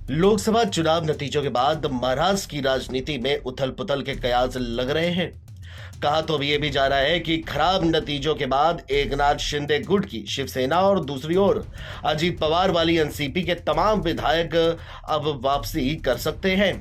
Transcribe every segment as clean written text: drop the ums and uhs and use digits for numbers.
लोकसभा चुनाव नतीजों के बाद महाराष्ट्र की राजनीति में उथल पुथल के कयास लग रहे हैं। कहा तो अब यह भी जा रहा है कि खराब नतीजों के बाद एकनाथ शिंदे गुट की शिवसेना और दूसरी ओर अजीत पवार वाली एनसीपी के तमाम विधायक अब वापसी कर सकते हैं।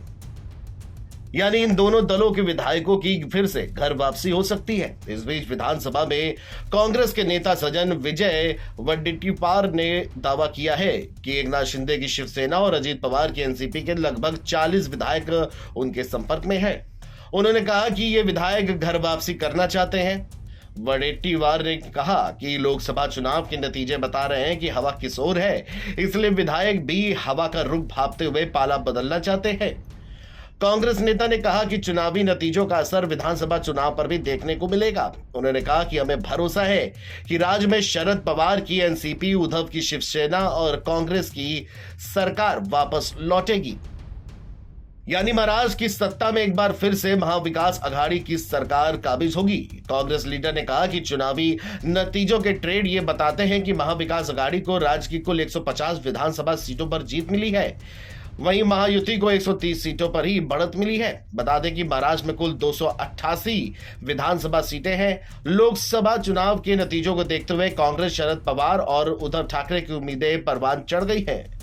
यानी इन दोनों दलों के विधायकों की फिर से घर वापसी हो सकती है। इस बीच विधानसभा में कांग्रेस के नेता सज्जन विजय वडेट्टीवार ने दावा किया है कि एकनाथ शिंदे की शिवसेना और अजीत पवार की एनसीपी के लगभग 40 विधायक उनके संपर्क में हैं। उन्होंने कहा कि ये विधायक घर वापसी करना चाहते हैं। वडेट्टीवार ने कहा कि लोकसभा चुनाव के नतीजे बता रहे हैं कि हवा किस ओर है, इसलिए विधायक भी हवा का रुख भांपते हुए पाला बदलना चाहते हैं। कांग्रेस नेता ने कहा कि चुनावी नतीजों का असर विधानसभा चुनाव पर भी देखने को मिलेगा। उन्होंने कहा कि हमें भरोसा है कि राज्य में शरद पवार की एनसीपी, उद्धव की शिवसेना और कांग्रेस की सरकार वापस लौटेगी। यानी महाराष्ट्र की सत्ता में एक बार फिर से महाविकास अघाड़ी की सरकार काबिज होगी। कांग्रेस लीडर ने कहा कि चुनावी नतीजों के ट्रेंड ये बताते हैं कि महाविकास अघाड़ी को राज्य की कुल 150 विधानसभा सीटों पर जीत मिली है, वहीं महायुति को 130 सीटों पर ही बढ़त मिली है। बता दें कि महाराष्ट्र में कुल 288 विधानसभा सीटें हैं। लोकसभा चुनाव के नतीजों को देखते हुए कांग्रेस, शरद पवार और उद्धव ठाकरे की उम्मीदें परवान चढ़ गई हैं।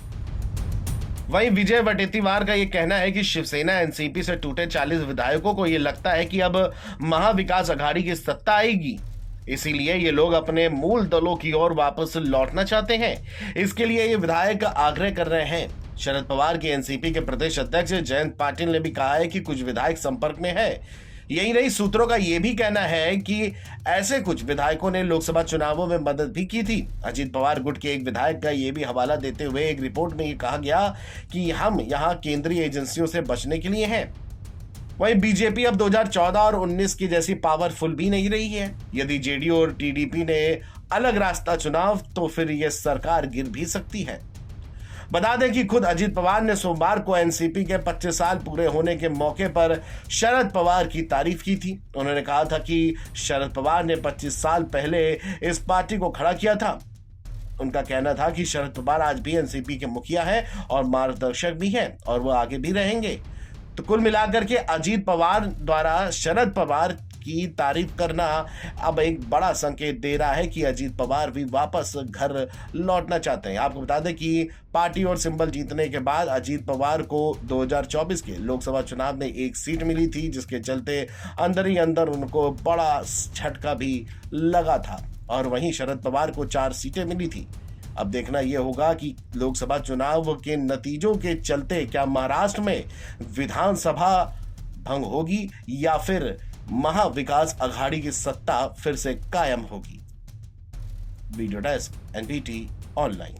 वहीं विजय वडेट्टीवार का यह कहना है कि शिवसेना एनसीपी से टूटे 40 विधायकों को यह लगता है कि अब महाविकास अघाड़ी की सत्ता आएगी, इसीलिए ये लोग अपने मूल दलों की ओर वापस लौटना चाहते हैं। इसके लिए ये विधायक आग्रह कर रहे हैं। शरद पवार की एनसीपी के प्रदेश अध्यक्ष जयंत पाटिल ने भी कहा है कि कुछ विधायक संपर्क में है। यही नहीं, सूत्रों का यह भी कहना है कि ऐसे कुछ विधायकों ने लोकसभा चुनावों में मदद भी की थी। अजीत पवार गुट के एक विधायक का यह भी हवाला देते हुए एक रिपोर्ट में यह कहा गया कि हम यहाँ केंद्रीय एजेंसियों से बचने के लिए हैं। वहीं बीजेपी अब 2014 और 19 की जैसी पावरफुल भी नहीं रही है। यदि जेडीयू और टीडीपी ने अलग रास्ता चुना तो फिर यह सरकार गिर भी सकती है। बता दें कि खुद अजीत पवार ने सोमवार को एनसीपी के 25 साल पूरे होने के मौके पर शरद पवार की तारीफ की थी। उन्होंने कहा था कि शरद पवार ने 25 साल पहले इस पार्टी को खड़ा किया था। उनका कहना था कि शरद पवार आज भी एनसीपी के मुखिया हैं और मार्गदर्शक भी हैं और वो आगे भी रहेंगे। तो कुल मिलाकर के अजीत पवार द्वारा शरद पवार की तारीफ करना अब एक बड़ा संकेत दे रहा है कि अजीत पवार भी वापस घर लौटना चाहते हैं। आपको बता दें कि पार्टी और सिंबल जीतने के बाद अजीत पवार को 2024 के लोकसभा चुनाव में एक सीट मिली थी, जिसके चलते अंदर ही अंदर उनको बड़ा झटका भी लगा था और वहीं शरद पवार को 4 सीटें मिली थी। अब देखना यह होगा कि लोकसभा चुनाव के नतीजों के चलते क्या महाराष्ट्र में विधानसभा भंग होगी या फिर महाविकास अघाड़ी की सत्ता फिर से कायम होगी। Video desk, NBT online.